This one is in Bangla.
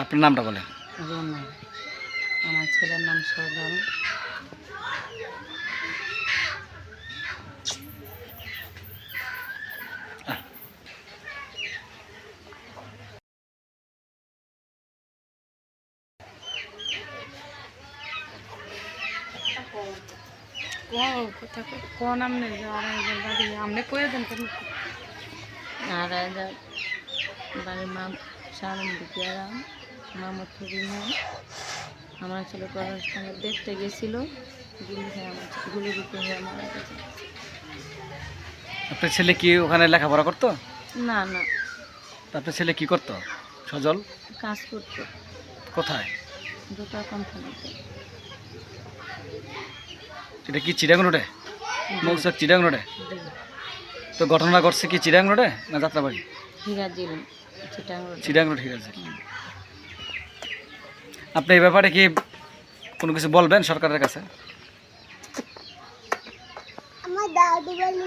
আপনার নামটা বলেন। রুনা, আমার ছেলের নাম সজল। কোন আমনে বাড়ি আমনে কয়ে দেন কেন? আর বাড়ির মা সারান বিদ্যারাম মামা থবিমান। আমার ছেলে কবরস্থানে দেখতে গেছিল, গুলিবিদ্ধ হয়ে মারা গেছে। আপনার ছেলে কি ওখানে লেখাপড়া করতো? না না, তা আপনার ছেলে কি করতো? সজল কাজ করতো কোথায়? দুটো কোম্পানিতে। এটা কি চিটাং রোডে? মৌসাক চিটাং রোডে? তো ঘটনা ঘটছে কি চিটাং রোডে না যাত্রাবাড়ি? হিরাজিল চিটাং রোড। চিটাং রোড, ঠিক আছে। আপনি এই ব্যাপারে কি কোনো কিছু বলবেন সরকারের কাছে? আমার দাদু বলি